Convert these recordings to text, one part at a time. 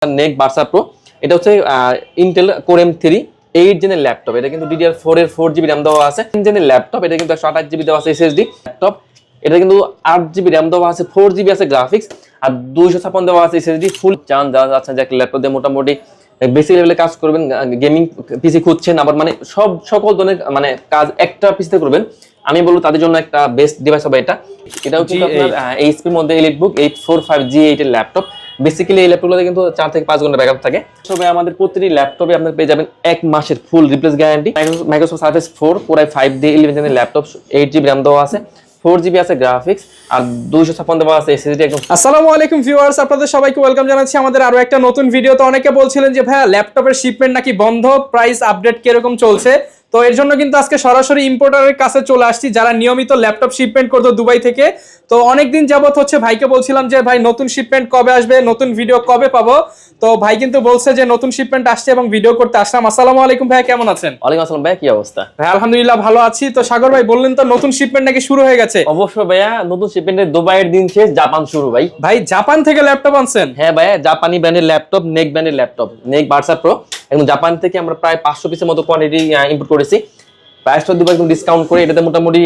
নেক versa pro. এটা হচ্ছে Intel core M3 8 জেনের ল্যাপটপ। এটা কিন্তু DDR4 এর 4GB RAM দেওয়া আছে। 10 জেনের ল্যাপটপ। এটা কিন্তু 128GB দেওয়া আছে SSD ল্যাপটপ। এটা কিন্তু 8GB RAM দেওয়া আছে, 4GB আছে গ্রাফিক্স, আর 256 দেওয়া আছে SSD। ফুল চান যারা যাচ্ছেন যে ল্যাপটপ দিয়ে মোটামুটি বেসিক লেভেলে কাজ করবেন, গেমিং পিসি খুঁজছেন, আবার মানে সকল ধরনের মানে কাজ একটা পিসিতে করবেন, আমি বলবো তাদের জন্য একটা বেস্ট ডিভাইস হবে এটা। এটাও কিন্তু আপনার HP এর মধ্যে EliteBook 845G8 এর ল্যাপটপ। বেসিক্যালি এই ল্যাপটপগুলোতে কিন্তু 4 থেকে 5 ঘন্টা ব্যাকআপ থাকে। তবে আমাদের প্রতিটি ল্যাপটপে আপনারা পেয়ে যাবেন 1 মাসের ফুল replace guarantee. Microsoft surface 4 Core i5 দিয়ে 11 জেনের ল্যাপটপ, 8GB RAM দেওয়া আছে, 4GB আছে গ্রাফিক্স, আর 256 দেওয়া আছে SSD একদম। আসসালামু আলাইকুম ভিউয়ার্স, আপনাদের সবাইকে ওয়েলকাম জানাচ্ছি আমাদের আরো একটা নতুন ভিডিওতে। অনেকে বলছিলেন যে ভাইয়া ল্যাপটপের শিপমেন্ট নাকি বন্ধ, প্রাইস আপডেট কিরকম চলছে। তো এর জন্য কিন্তু আজকে সরাসরি ইম্পোর্টারের কাছে চলে আসছি, যারা নিয়মিত ল্যাপটপ শিপমেন্ট করতো দুবাই থেকে। তো অনেকদিন যাবত হচ্ছে ভাইকে বলছিলাম যে ভাই নতুন শিপমেন্ট কবে আসবে, নতুন ভিডিও কবে পাবো। তো ভাই কিন্তু বলছে যে নতুন শিপমেন্ট আসছে এবং ভিডিও করতে আসলাম। আসসালামু আলাইকুম ভাই, কেমন আছেন? ওয়ালাইকুম আসসালাম ভাই, কি অবস্থা? ভাই আলহামদুলিল্লাহ ভালো আছি। তো সাগর ভাই বললেন তো নতুন শিপমেন্ট নাকি শুরু হয়ে গেছে? অবশ্যই ভাইয়া, নতুন শিপমেন্টের দুবাইয়ের দিন শেষ, জাপান শুরু ভাই। ভাই জাপান থেকে ল্যাপটপ আনছেন? হ্যাঁ ভাইয়া, জাপানি ব্র্যান্ডের ল্যাপটপ, নেক ব্র্যান্ডের ল্যাপটপ, নেক ভার্সা প্রো। এবং জাপান থেকে আমরা প্রায় 500 পিসের মতো কোয়ান্টিটি ইম্পোর্ট করেছি। প্রাইসটা দুবার একদম ডিসকাউন্ট করে, এটাতে মোটামুটি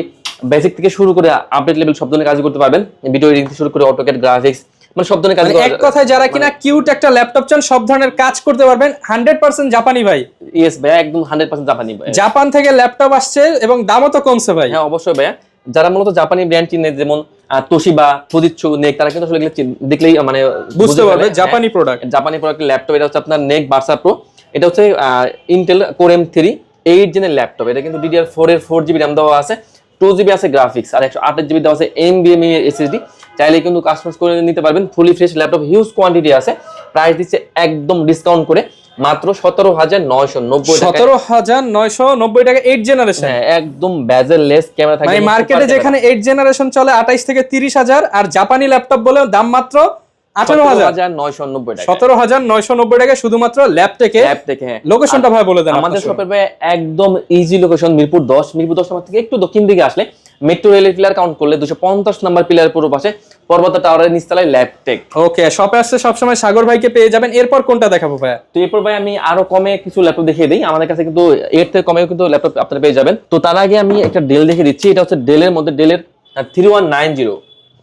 বেসিক থেকে শুরু করে আপডেট লেভেল সব ধরনের কাজ করতে পারবেন। ভিডিও এডিটিং থেকে শুরু করে অটোক্যাড, গ্রাফিক্স, মানে সব ধরনের কাজ। এক কথায় যারা কিনা কিউট একটা ল্যাপটপ চান, সব ধরনের কাজ করতে পারবেন। 100% জাপানি ভাই? ইয়েস ভাইয়া, একদম 100% জাপানি ভাই। জাপান থেকে ল্যাপটপ আসছে এবং দামও তো কমছে ভাই। হ্যাঁ অবশ্যই ভাইয়া, যারা মূলত জাপানি ব্র্যান্ড চিনে, যেমন তোশিবা, ফুজিৎসু, নেক, তারা কিন্তু আসলে দেখলেই মানে বুঝতে পারবে জাপানি প্রোডাক্ট। জাপানি প্রোডাক্টের ল্যাপটপ। এটা হচ্ছে আপনার নেক ভার্সা প্রো। এটা হচ্ছে ইন্টেল কোর M3 8 জেনের ল্যাপটপ। এটা কিন্তু DDR4 এর 4GB RAM দেওয়া আছে, 2GB আছে গ্রাফিক্স, আর 128GB দেওয়া আছে NVMe SSD। চাইলে কিন্তু কাস্টমাইজ করে নিতে পারবেন। Fully fresh laptop, huge quantity আছে। প্রাইস দিচ্ছে একদম ডিসকাউন্ট করে মাত্র 17,990 টাকা। 17,990 টাকা 8 জেনারেশন। হ্যাঁ, একদম বেজেললেস ক্যামেরা থাকে। মানে মার্কেটে যেখানে 8 জেনারেশন চলে 28 থেকে 30,000, আর জাপানি ল্যাপটপ বলে দাম মাত্র 18,990 টাকা। 17,990 টাকা শুধুমাত্র ল্যাব থেকে। হ্যাঁ, লোকেশনটা ভাই বলে দেন। আমাদের শপের ভাই একদম ইজি লোকেশন, মিরপুর 10 নাম্বার থেকে একটু দক্ষিণ দিকে আসলে মেট্রো রেলের পিলার কাউন্ট করলে 250 নাম্বার পিলার পুরো পাশে পর্বত টাওয়ারের নিচতলায় ল্যাবটেক। ওকে, শপে আসলে সবসময় সাগর ভাইকে পেয়ে যাবেন। এরপর কোনটা দেখাবো ভাই? তো এরপর ভাই আমি আরো কমে কিছু ল্যাপটপ দেখিয়ে দিই। আমাদের কাছে কিন্তু এর থেকে কমেও কিন্তু ল্যাপটপ আপনারা পেয়ে যাবেন। তো তার আগে আমি একটা ডেল দেখিয়ে দিচ্ছি। এটা হচ্ছে ডেলের মধ্যে ডেলের 3190।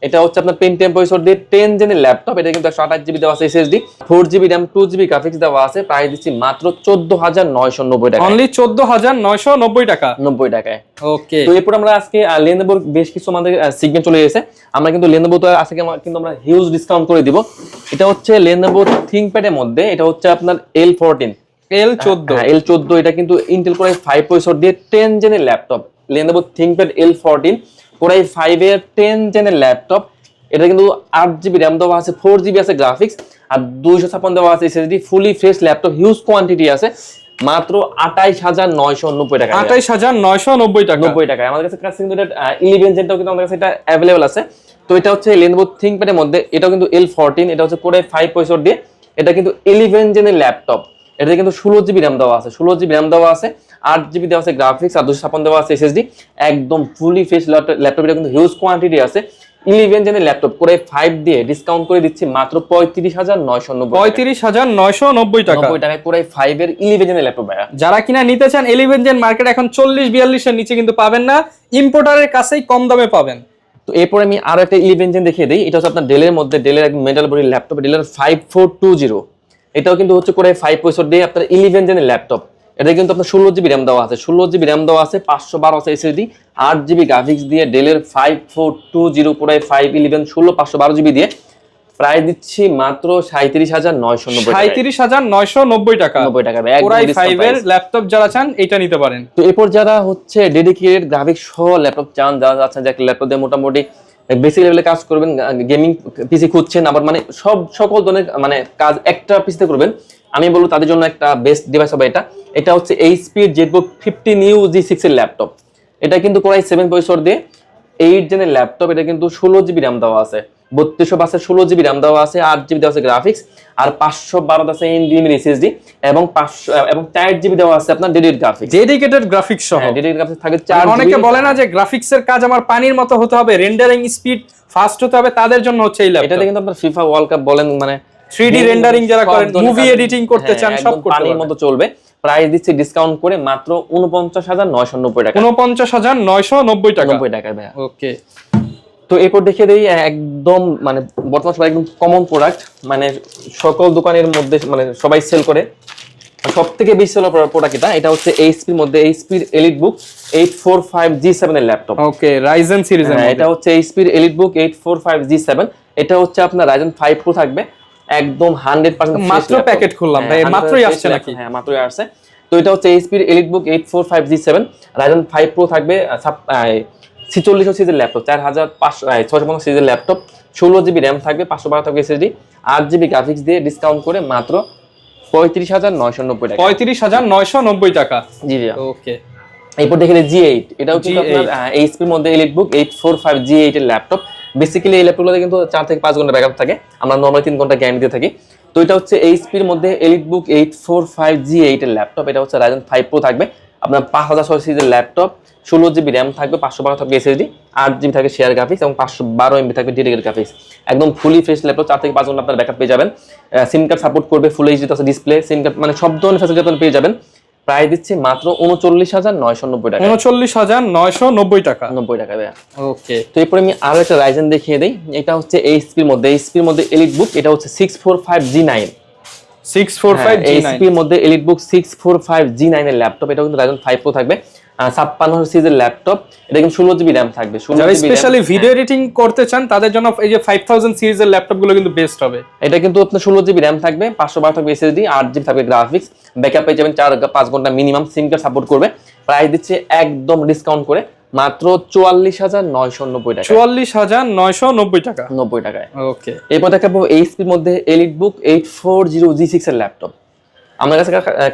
এটা হচ্ছে আপনার পেন্টিয়াম প্রসেসর দিয়ে 10 জেনের ল্যাপটপ। এটা কিন্তু 128GB দেওয়া আছে SSD, 4GB RAM, 2GB graphics দেওয়া আছে। প্রাইস দিচ্ছি মাত্র 14,990 টাকা। অনলি 14,990 টাকা, 90 টাকায়। ওকে। তো এরপর আমরা আজকে লেনোভোর বেশ কিছু আমাদের সিগমেন্ট চলে এসেছে। আমরা কিন্তু লেনোভো তো আজকে কিন্তু আমরা হিউজ ডিসকাউন্ট করে দিব। এটা হচ্ছে লেনোভো থিংকপ্যাড এর মধ্যে, এটা হচ্ছে আপনার L14 L14। এটা কিন্তু ইন্টেল কোর i5 প্রসেসর দিয়ে 10 জেনের laptop. Lenovo ThinkPad L14 core i5 এর 10 জেনের ল্যাপটপ। এটা কিন্তু 8GB RAM দেওয়া আছে, 4GB আছে গ্রাফিক্স, আর 256 দেওয়া আছে SSD। Fully fresh laptop, huge quantity আছে। মাত্র 28,990 টাকা। 28,990 টাকা, 90 টাকায় আমাদের কাছে কিন্তু এটা 11 জেনটাও কিন্তু আমাদের কাছে এটা अवेलेबल আছে। তো এটা হচ্ছে লেনোভো থিংকপ্যাড এর মধ্যে, এটাও কিন্তু L14। এটা হচ্ছে কোর i5 প্রসেসর দিয়ে, এটা কিন্তু 11 জেনের ল্যাপটপ। এটা কিন্তু 16GB RAM দেওয়া আছে, 16GB RAM দেওয়া আছে, 8GB দেওয়া আছে গ্রাফিক্স, আর 256 দেওয়া আছে SSD। একদম ফুলি ফ্রেশ ল্যাপটপ। এটা কিন্তু হিউজ কোয়ান্টিটি আছে। 11 জেনের ল্যাপটপ কোর i5 দিয়ে ডিসকাউন্ট করে দিচ্ছি মাত্র 35,990। 35,990 টাকা, 90 টাকায় কোর i5 এর 11 জেনের ল্যাপটপ ভাইয়া। যারা কিনা নিতে চান 11 জেন মার্কেট এখন 40-42 এর নিচে কিন্তু পাবেন না, ইম্পোর্টারের কাছেই কম দামে পাবেন। তো এরপর আমি আরো একটা 11 জেন দেখিয়ে দিই। এটা হচ্ছে আপনার ডেলের মধ্যে, ডেলের একদম মেটাল বডি ল্যাপটপ, ডেলের 5420। এটাও কিন্তু হচ্ছে কোর i5 প্রসেসর দিয়ে আপনার 11 জেনের ল্যাপটপ। এটা কিন্তু আপনার 16GB RAM দেওয়া আছে, 16GB RAM দেওয়া আছে, 512 আছে SSD, 8GB গ্রাফিক্স দিয়ে ডেলের 5420 কোর i5 11 16 512GB দিয়ে প্রাইস দিচ্ছি মাত্র 37,990 টাকা। 37,990 টাকা, 90 টাকা কোর i5 এর ল্যাপটপ যারা চান এটা নিতে পারেন। তো এরপর যারা হচ্ছে ডেডিকেটেড গ্রাফিক্স সহ ল্যাপটপ চান, যারা চাচ্ছেন যে একটা ল্যাপটপ দিয়ে মোটামুটি বেসিক লেভেলে কাজ করবেন, গেমিং পিসি খুঁজছেন, আবার মানে সকল ধরনের মানে কাজ একটা পিসিতে করবেন, আমি বলবো তাদের জন্য একটা বেস্ট ডিভাইস হবে এটা। এটা হচ্ছে HP ZBook 15 UG6 এর ল্যাপটপ। এটা কিন্তু কোর i7 প্রসেসর দিয়ে 8 জেনের ল্যাপটপ। এটা কিন্তু 16GB RAM দেওয়া আছে, 3200 16GB RAM দেওয়া আছে, 8GB দেওয়া আছে গ্রাফিক্স, আর 512 আছে NVMe SSD, এবং 4GB দেওয়া আছে আপনার ডেডিকেটেড গ্রাফিক্স সহ। ডেডিকেটেড গ্রাফিক্স থাকে 4GB। অনেকে বলে না যে গ্রাফিক্সের কাজ আমার পানির মতো হতে হবে, রেন্ডারিং স্পিড ফাস্ট হতে হবে, তাদের জন্য হচ্ছে এই ল্যাপটপ। এটাতে কিন্তু আপনার FIFA ওয়ার্ল্ড কাপ বলেন, মানে 3D রেন্ডারিং যারা করেন, মুভি এডিটিং করতে চান, সব করতে পানির মতো চলবে। প্রাইস দিচ্ছি ডিসকাউন্ট করে মাত্র ৪৯,৯৯০ টাকা। ৪৯,৯৯০ টাকা। ৯০ টাকা ভাই। ওকে। তো এরপর দেখে দেই একদম মানে বর্তমান সবাই একদম কমন প্রোডাক্ট, মানে সকল দোকানের মধ্যে মানে সবাই সেল করে, সব থেকে বেশি সেল প্রোডাক্ট এটা হচ্ছে এইচপির মধ্যে এইচপির এলিটবুক 845G7 এর ল্যাপটপ। ওকে, রাইজেন সিরিজের মধ্যে এটা হচ্ছে এইচপির এলিটবুক 845G7। এটা হচ্ছে আপনার রাইজেন 5 প্রো থাকবে, একদম 100% মাত্র প্যাকেট খুললাম ভাই, মাত্রই আসছে নাকি? হ্যাঁ মাত্রই আসছে। তো এটা হচ্ছে এইচপির এলিটবুক 845G7 রাইজেন 5 প্রো থাকবে, 46 সিরিজের ল্যাপটপ, 4500 সিরিজের ল্যাপটপ, 16GB র্যাম থাকবে, 512 থাকবে এসএসডি, 8GB গ্রাফিক্স দিয়ে ডিসকাউন্ট করে মাত্র 35,990 টাকা। 35,990 টাকা। জি জি। ওকে। এরপর দেখেন G8, এটাও কিন্তু আপনার এইচপির মধ্যে এলিটবুক 845G8 এর ল্যাপটপ। বেসিক্যালি এই ল্যাপটপগুলোতে কিন্তু 4 থেকে 5 ঘন্টা ব্যাকআপ থাকে, আমরা নরমালি 3 ঘন্টা গ্যারান্টি দিয়ে থাকি। তো এটা হচ্ছে এইচপির মধ্যে এলিটবুক 845G8 এর ল্যাপটপ। এটা হচ্ছে রাইজেন 5 প্রো থাকবে, আপনার 5600 সিরিজের ল্যাপটপ, 16GB র্যাম থাকবে, 512 থাকবে এসএসডি, 8GB থাকবে শেয়ার গ্রাফিক্স এবং 512 MB থাকবে ডেডিকেটেড গ্রাফিক্স। একদম ফুলি ফ্রেশ ল্যাপটপ, 4 থেকে 5 ঘন্টা আপনার ব্যাকআপ পেয়ে যাবেন। সিম কার্ড সাপোর্ট করবে, ফুল এইচডি আছে ডিসপ্লে, সিম কার্ড মানে সব ধরনের ফ্যাসিলিটি আপনি পেয়ে যাবেন। প্রাইস দিচ্ছি মাত্র 39,990 টাকা। 39,990 টাকা। 90 টাকা ভাই। ওকে। তো এরপর আমি আরো একটা রাইজেন দেখিয়ে দেই। এটা হচ্ছে এইচপির মধ্যে এলিটবুক, এটা হচ্ছে 645G9। 645G9 এইচপির মধ্যে এলিটবুক 645G9 এর ল্যাপটপ। এটা কিন্তু রাইজেন 5 প্রো থাকবে, 5600 সিরিজের ল্যাপটপ। এটা কিন্তু 16GB র্যাম থাকবে। যারা স্পেশালি ভিডিও এডিটিং করতে চান তাদের জন্য এই যে 5000 সিরিজের ল্যাপটপ গুলো কিন্তু বেস্ট হবে। এটা কিন্তু আপনার 16GB র্যাম থাকবে, 512 থাকবে এসএসডি, 8GB থাকবে গ্রাফিক্স, ব্যাকআপ পেয়ে যাবেন 4-5 ঘন্টা মিনিমাম, সিম কার্ড সাপোর্ট করবে। প্রাইস দিচ্ছে একদম ডিসকাউন্ট করে মাত্র 44,990 টাকা। 44,990 টাকা। 90 টাকায়। ওকে। এরপর দেখাবো এইচপির মধ্যে এলিটবুক 840G6 এর ল্যাপটপ। আমার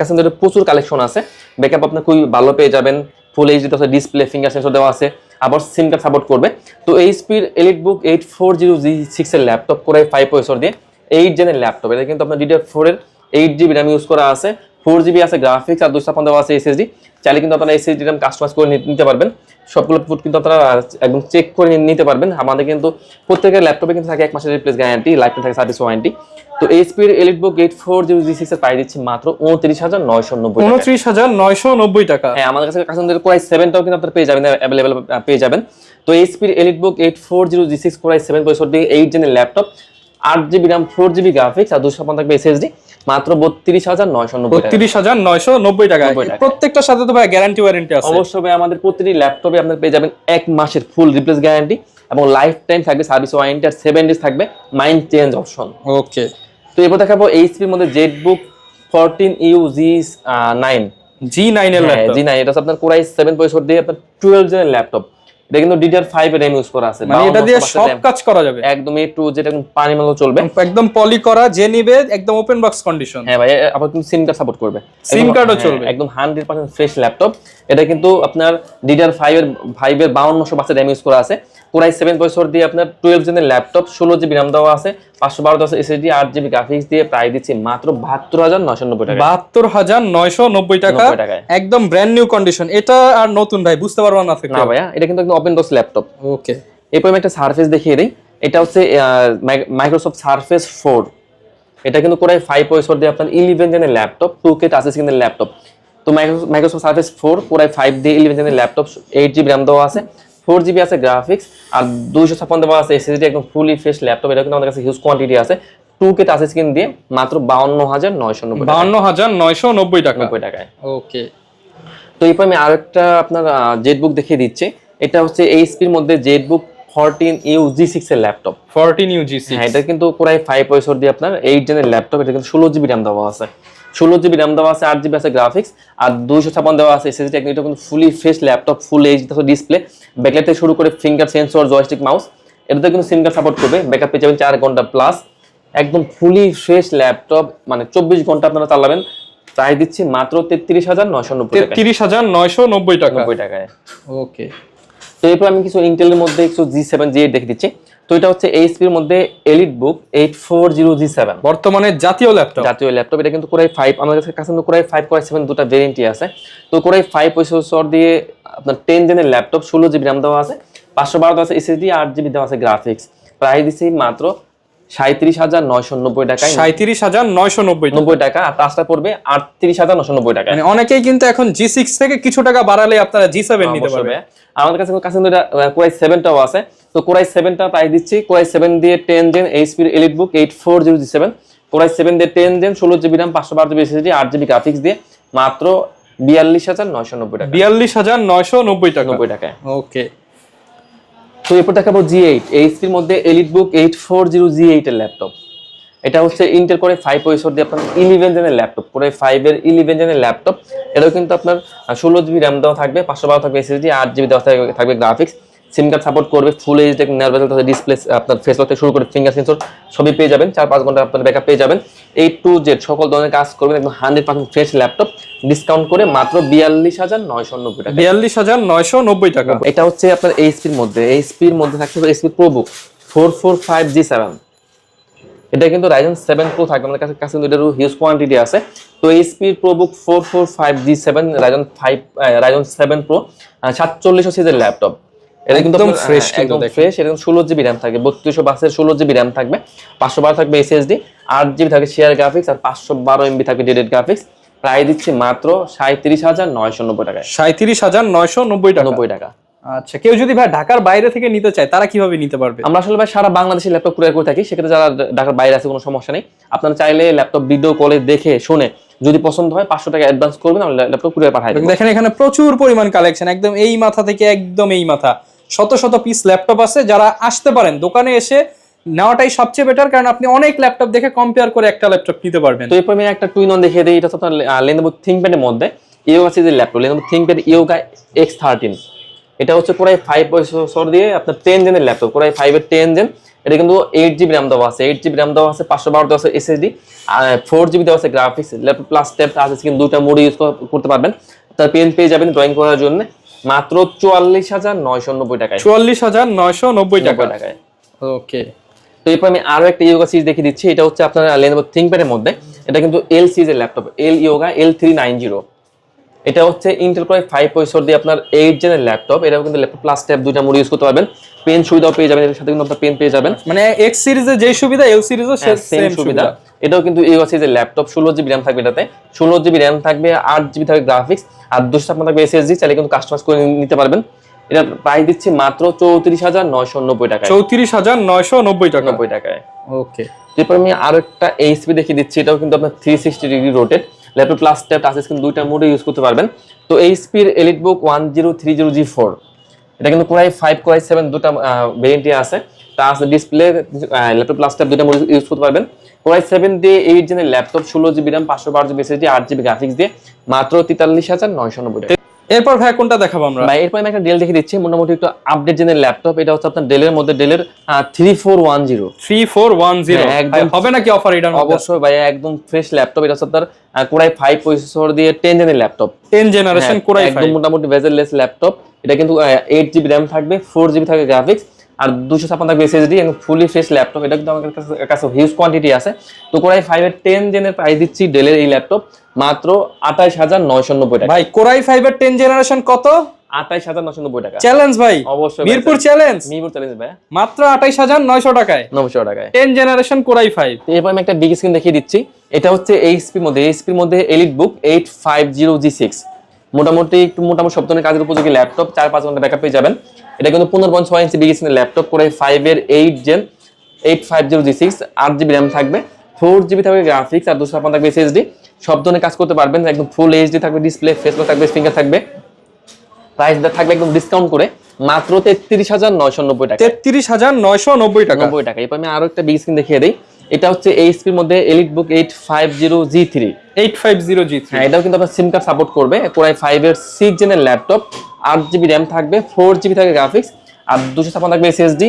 কাছে প্রচুর কালেকশন আছে, ব্যাকআপ আপনি খুবই ভালো পেয়ে যাবেন, ফুল এইচডি আছে, ডিসপ্লে, ফিঙ্গার সেন্সর দেওয়া আছে, আবার সিম কার্ড সাপোর্ট করবে। তো এইচপির এলিটবুক 840G6 এর ল্যাপটপ করে 5 প্রসেসর দিয়ে 8 জেনের ল্যাপটপ। এটা কিন্তু আপনার DDR4 এর 8GB র্যাম ইউজ করা আছে, 4GB আছে গ্রাফিক্স আর 256 দেওয়া আছে এসএসডি। চাইলে কিন্তু আপনারা এসএসডি র্যাম কাস্টমাইজ করে নিতে পারবেন। সবগুলো পুট কিন্তু আপনারা একদম চেক করে নিতে পারবেন। আমাদের কিন্তু প্রত্যেকের ল্যাপটপে কিন্তু থাকে 1 মাসের রিপ্লেস গ্যারান্টি, লাইফ টাইম থাকে সার্ভিস ওয়ারেন্টি। তো এইচপির এলিটবুক 840G6 এর প্রাইস দিচ্ছি মাত্র 29,990 টাকা। 29,990 টাকা। হ্যাঁ, আমাদের কাছে কাস্টমারদের কোরাই 7টাও কিন্তু আপনারা পেয়ে যাবেন, अवेलेबल পেয়ে যাবেন। তো এইচপির এলিটবুক 840G6 কোরাই 7 প্রসেসর দিয়ে 8 জেনের laptop, 8GB RAM, 4GB graphics আর 256 থাকবে এসএসডি, মাত্র 32,990 টাকা। 32,990 টাকা। প্রত্যেকটার সাথে তো ভাই গ্যারান্টি ওয়ারেন্টি আছে। অবশ্যই ভাই, আমাদের প্রতিটি ল্যাপটপে আপনারা পেয়ে যাবেন 1 মাসের ফুল রিপ্লেস গ্যারান্টি এবং লাইফ টাইম থাকবে সার্ভিস ওয়ারেন্টি আর 7 ডেজ থাকবে মাইন্ড চেঞ্জ অপশন। ওকে। তো এরপর দেখাবো এইচপির মধ্যে জেটবুক 14U G9 এর ল্যাপটপ। G9 এটা হচ্ছে আপনার কোরাই 7 প্রসেসর দিয়ে আপনার 12 জেনের ল্যাপটপ। এটা কিন্তু DDR5 এর RAM ইউজ করা আছে, মানে এটা দিয়ে সব কাজ করা যাবে একদম A to Z, একদম পানি মতো চলবে, একদম পলি করা, যে নিবে একদম ওপেন বক্স কন্ডিশন। হ্যাঁ ভাই, আবার কিন্তু সিম কার্ড সাপোর্ট করবে, সিম কার্ডও চলবে, একদম 100% ফ্রেশ ল্যাপটপ। এটা কিন্তু আপনার DDR5 এর 5200 বাসের RAM ইউজ করা আছে, কোরাই 7 প্রসেসর দিয়ে আপনার 12 জেনের ল্যাপটপ, 16GB RAM দেওয়া আছে, 512 আছে এসএসডি, 8GB গ্রাফিক্স দিয়ে প্রাইস দিচ্ছি মাত্র 72,990 টাকা। 72,990 টাকা, একদম ব্র্যান্ড নিউ কন্ডিশন। এটা আর নতুন ভাই বুঝতে পারবো না থেকে। না ভাইয়া, এটা কিন্তু একদম ওপেন বক্স ল্যাপটপ। ওকে। এরপর আমি একটা সারফেস দেখিয়ে দিই। এটা হচ্ছে মাইক্রোসফট সারফেস 4। এটা কিন্তু কোরাই 5 প্রসেসর দিয়ে আপনার 11 জেনের ল্যাপটপ, 2K টাচ স্ক্রিনের ল্যাপটপ। তো মাইক্রোসফট সারফেস 4 কোরাই 5 দিয়ে 11 জেনের ল্যাপটপ, 8GB RAM দেওয়া আছে, 4GB আছে গ্রাফিক্স আর 256 দেওয়া আছে এসএসডি, একদম ফুলি ফ্রেশ ল্যাপটপ। এটা কিন্তু আমাদের কাছে হিউজ কোয়ান্টিটি আছে, 2K টাচ স্ক্রিন দিয়ে মাত্র 52,990 টাকা। 52,990 টাকা। 90 টাকায়। ওকে। তো এরপর আমি আরেকটা আপনার জেটবুক দেখিয়ে দিচ্ছি। এটা হচ্ছে এইচপির মধ্যে জেটবুক 14U G6 এর ল্যাপটপ। 14U G6, হ্যাঁ, এটা কিন্তু কোরাই 5 প্রসেসর দিয়ে আপনার 8 জেনের ল্যাপটপ। এটা কিন্তু 16GB RAM দেওয়া আছে, 16GB RAM দেওয়া আছে, 8GB আছে গ্রাফিক্স আর 256 দেওয়া আছে এসএসডি। এটা কিন্তু fully fresh laptop, full HD display, backlight থেকে শুরু করে ফিঙ্গার সেন্সর, জয়স্টিক, মাউস। এটাতে কিন্তু সিম কার্ড সাপোর্ট করবে, ব্যাকআপ পেয়ে যাবেন 4 ঘন্টা প্লাস, একদম ফুলি ফ্রেশ ল্যাপটপ, মানে 24 ঘন্টা আপনারা চালাবেন। প্রাইস দিচ্ছি মাত্র 33,990 টাকা। 33,990 টাকা। 90 টাকায়। ওকে। তো এরপর আমি কিছু ইন্টেলের মধ্যে কিছু G7 G8 দেখে দিচ্ছি। তো এটা হচ্ছে এইচপির মধ্যে এলিটবুক 840G7, বর্তমানে জাতীয় ল্যাপটপ। এটা কিন্তু কোরাই 5, আমাদের কাছে কোরাই 5 কোরাই 7 দুটো ভেরিয়েন্টই আছে। তো কোরাই 5 প্রসেসর দিয়ে আপনার 10 জেনের ল্যাপটপ, 16GB RAM দেওয়া আছে, 512 আছে এসএসডি, 8GB দেওয়া আছে গ্রাফিক্স। প্রাইস দিচ্ছি মাত্র 37,990 টাকায়, 37,990 টাকা, আর টাচটা পড়বে 38,990 টাকা। মানে অনেকেই কিন্তু এখন G6 থেকে কিছু টাকা বাড়ালে আপনারা G7 নিতে পারবেন। আমাদের কাছে কোরাই 7টাও আছে। তো কোরাই 7টা প্রাইস দিচ্ছি, কোরাই 7 দিয়ে 10 জেন এইচপি এলিটবুক 8407, কোরাই 7 দিয়ে 10 gen 16GB RAM 512GB SSD 8GB graphics দিয়ে মাত্র 42,990 টাকা। 42,990 টাকা। 90 টাকায়। ওকে। তো এরপর দেখাবো G8 এইচপির মধ্যে এলিটবুক 840G8 এর ল্যাপটপ। এটা হচ্ছে ইন্টেল কোরে 5 প্রসেসর দিয়ে আপনার 11 জেনের ল্যাপটপ, কোরে 5 এর 11 জেনের ল্যাপটপ। এটাও কিন্তু আপনার 16GB RAM দেওয়া থাকবে, 512 থাকবে SSD, 8GB দেওয়া থাকবে গ্রাফিক্স। সিম কার্ড সাপোর্ট করবে, ফুল এইচডি নার্ভাল ডিসপ্লে, আপনার ফেস লক থেকে শুরু করে ফিঙ্গার সেন্সর সবই পেয়ে যাবেন। 4-5 ঘন্টা আপনার ব্যাকআপ পেয়ে যাবেন। A to Z সকল ধরনের কাজ করবেন, একদম 100% ফ্রেশ ল্যাপটপ, ডিসকাউন্ট করে মাত্র 42,990 টাকা। 42,990 টাকা। এটা হচ্ছে আপনার এইচপির মধ্যে থাকছে এইচপি প্রোবুক 445G7। এটা কিন্তু Ryzen 7 Pro থাকবে, আমাদের কাছে কিন্তু এটার হিউজ কোয়ান্টিটি আছে। তো HP ProBook 445G7 Ryzen 7 Pro 4700 সিরিজের ল্যাপটপ। এটা কিন্তু একদম ফ্রেশ, একদম ফ্রেশ। এটা 16GB RAM থাকবে, 3200 বাসের 16GB RAM থাকবে, 512 থাকবে SSD, 8GB থাকবে শেয়ার গ্রাফিক্স, আর 512 MB থাকবে ডেডিকেটেড গ্রাফিক্স। প্রায় দিচ্ছি মাত্র 37,990 টাকায়। 37,990 টাকা। 90 টাকা। আচ্ছা, কেউ যদি ভাই ঢাকার বাইরে থেকে নিতে চায় তারা কিভাবে নিতে পারবে? আমরা আসলে ভাই সারা বাংলাদেশে ল্যাপটপ কুরিয়ার করে থাকি, সেক্ষেত্রে যারা ঢাকার বাইরে আছে কোনো সমস্যা নেই। আপনারা চাইলে ল্যাপটপ ভিডিও কলে দেখে শুনে যদি পছন্দ হয় 500 টাকা অ্যাডভান্স করবেন, আমরা ল্যাপটপ কুরিয়ার পাঠাই দেব। দেখেন এখানে প্রচুর পরিমাণ কালেকশন, একদম এই মাথা থেকে একদম এই মাথা, শত শত পিস ল্যাপটপ আছে। যারা আসতে পারেন দোকানে এসে নেওয়াটাই সবচেয়ে বেটার, কারণ আপনি অনেক ল্যাপটপ দেখে কম্পেয়ার করে একটা ল্যাপটপ নিতে পারবেন। তো এরপর আমি একটা টুইন অন দেখিয়ে দিই। এটা হচ্ছে আপনার Lenovo ThinkPad এর মধ্যে ইয়োগা সিরিজের laptop, Lenovo ThinkPad yoga X13। এটা হচ্ছে কোরাই 5 প্রসেসর দিয়ে আপনার 10 জেনের ল্যাপটপ, কোরাই 5 এর 10 জেন। এটা কিন্তু 8GB RAM দেওয়া আছে, 8GB RAM দেওয়া আছে, 512 দেওয়া আছে SSD, আর 4GB দেওয়া আছে graphics. Laptop plus tab touch screen দুইটা মোড ইউজ করতে পারবেন। তার পেন পেয়ে যাবেন ড্রয়িং করার জন্য মাত্র 44,990 টাকায়। 44,990 টাকায়। ওকে। তো এরপর আমি আরো একটা ইয়োগা সিরিজ দেখিয়ে দিচ্ছি। এটা হচ্ছে আপনার Lenovo ThinkPad এর মধ্যে, এটা কিন্তু L সিরিজের ল্যাপটপ, L ইয়োগা L390। এটা হচ্ছে ইন্টেল কোর 5 প্রসেসর দিয়ে আপনার 8 জেনের ল্যাপটপ। এটাও কিন্তু ল্যাপটপ প্লাস ট্যাব দুইটা মোড ইউজ করতে পারবেন। পেন সুবিধাও পেয়ে যাবেন, এর সাথে কিন্তু আপনার পেন পেয়ে যাবেন। মানে X সিরিজে যে সুবিধা L সিরিজও সেম সুবিধা। এটাও কিন্তু ইয়োগা সিরিজের ল্যাপটপ, 16GB RAM থাকবে এটাতে, 16GB RAM থাকবে, 8GB থাকবে গ্রাফিক্স, আর 256 থাকবে SSD। চাইলে কিন্তু কাস্টমাইজ করে নিতে পারবেন। এটা প্রাইস দিচ্ছি মাত্র 34,990 টাকায়। 34,990 টাকা। 90 টাকায়। ওকে। এরপর আমি আরো একটা এইচপি দেখিয়ে দিচ্ছি। এটাও কিন্তু আপনার 360 degree rotate laptop plus tab touch screen দুইটা মোডে ইউজ করতে পারবেন। তো এইচপির এলিটবুক 1030G4, এটা কিন্তু কোরাই 5 কোরাই 7 দুটো ভেরিয়েন্টে আছে। Touch display, laptop plus tab দুইটা মোডে ইউজ করতে পারবেন। কোরাই 7 দিয়ে 8 জেনের ল্যাপটপ, 16GB RAM 512GB SSD, 8GB graphics দিয়ে মাত্র 43,990 টাকা। এরপর ভাই কোনটা দেখাবো আমরা? ভাই এরপর আমি একটা ডেল দেখে দিচ্ছি, মোটামুটি একটু আপডেট জেনের ল্যাপটপ। এটা হচ্ছে আপনার ডেলের মধ্যে ডেলের 3410 একদম হবে নাকি অফার এটা? অবশ্যই ভাই, একদম ফ্রেশ ল্যাপটপ। এটা হচ্ছে আপনার কোরাই 5 প্রসেসর দিয়ে 10 জেনের ল্যাপটপ, 10 জেনারেশন কোরাই 5, একদম মোটামুটি বেজেললেস ল্যাপটপ। এটা কিন্তু 8GB RAM থাকবে, 4GB থাকবে গ্রাফিক্স, আর 256 থাকবে SSD, এবং ফুলি ফ্রেশ ল্যাপটপ। এটা কিন্তু আমাদের কাছে হিউজ কোয়ান্টিটি আছে। তো কোরাই 5 এর 10 জেনের প্রাইস দিচ্ছি ডেলের এই ল্যাপটপ মাত্র 28,990 টাকা। ভাই কোরাই 5 এর 10 জেনারেশন কত? 28,990 টাকা। চ্যালেঞ্জ ভাই, অবশ্যই মিরপুর চ্যালেঞ্জ, মিরপুর চ্যালেঞ্জ ভাই, মাত্র 28,900 টাকায়, 900 টাকায় 10 জেনারেশন কোরাই 5। এরপর আমি একটা বিগ স্ক্রিন দেখিয়ে দিচ্ছি। এটা হচ্ছে এইচপির মধ্যে এলিটবুক 850G6। মোটামুটি সব ধরনের কাজের উপযোগী ল্যাপটপ, 4-5 ঘন্টা ব্যাকআপ পেয়ে যাবেন। এটা কিন্তু 15.6 ইঞ্চি বিগ স্ক্রিনের ল্যাপটপ, কোরাই 5 এর 8 জেন 850G6, 8GB RAM থাকবে, 4GB থাকবে গ্রাফিক্স, আর 256 থাকবে SSD। সব ধরনের কাজ করতে পারবেন, একদম ফুল এইচডি থাকবে ডিসপ্লে, ফেসবুক থাকবে, ফিঙ্গার থাকবে। প্রাইস থাকবে একদম ডিসকাউন্ট করে মাত্র 33,990 টাকা। 33,990 টাকা। 90 টাকা। এরপর আমি আরো একটা বিগ স্ক্রিন দেখিয়ে দিই। এটা হচ্ছে এইচপির মধ্যে এলিটবুক 850G3। 850G3, হ্যাঁ, এটাও কিন্তু আপনার সিম কার্ড সাপোর্ট করবে। কোরাই 5 এর 6 জেনের ল্যাপটপ, 8GB RAM থাকবে, 4GB থাকবে গ্রাফিক্স, আর 256 থাকবে SSD।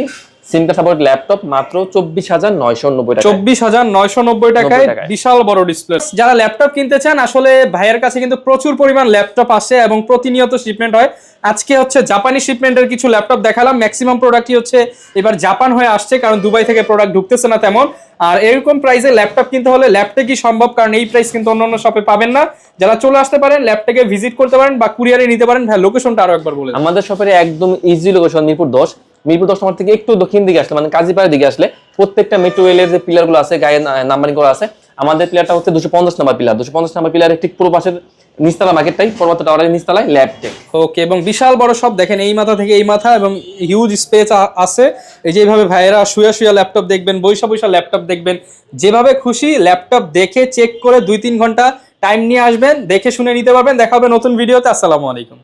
সিম কার্ড সাপোর্ট ল্যাপটপ মাত্র 24,990 টাকা। 24,990 টাকায় বিশাল বড় ডিসপ্লে। যারা ল্যাপটপ কিনতে চান, আসলে ভাইয়ের কাছে কিন্তু প্রচুর পরিমাণ ল্যাপটপ আসে এবং প্রতিনিয়ত শিপমেন্ট হয়। আজকে হচ্ছে জাপানি শিপমেন্টের কিছু ল্যাপটপ দেখালাম, ম্যাক্সিমাম প্রোডাক্টই হচ্ছে এবার জাপান হয়ে আসছে, কারণ দুবাই থেকে প্রোডাক্ট ঢুকতেছে না তেমন। আর এরকম প্রাইসে ল্যাপটপ কিনতে হলে ল্যাপটপে সম্ভব, কারণ এই প্রাইস কিন্তু অন্যান্য শপে পাবেন না। যারা চলে আসতে পারেন, ল্যাপটপে ভিজিট করতে পারেন বা কুরিয়ারে নিতে পারেন। ভাই লোকেশনটা আরো একবার বলে। আমাদের শপের একদম ইজি লোকেশন মিরপুর 10। মিরপুর 10 নম্বর থেকে একটু দক্ষিণ দিকে আসলে মানে কাজীপাড়ার দিকে আসলে প্রত্যেকটা মেট্রো রেলের যে পিলারগুলো আছে গায়ে নাম্বারিং করা আছে, আমাদের পিলারটা হচ্ছে 250 নম্বর পিলার। 250 নম্বর পিলারের ঠিক পুরো পাশের নিচতলা মার্কেটটাই পর্বত টাওয়ারের নিচতলায় ল্যাবটেক। ওকে, এবং বিশাল বড় সব দেখেন, এই মাথা থেকে এই মাথা, এবং হিউজ স্পেস আছে। এই যে এইভাবে ভাইয়েরা শুয়ে শুয়ে ল্যাপটপ দেখবেন, বৈশা বৈশা ল্যাপটপ দেখবেন, যেভাবে খুশি ল্যাপটপ দেখে চেক করে 2-3 ঘন্টা টাইম নিয়ে আসবেন, দেখে শুনে নিতে পারবেন। দেখা হবে নতুন ভিডিওতে। আসসালামু আলাইকুম।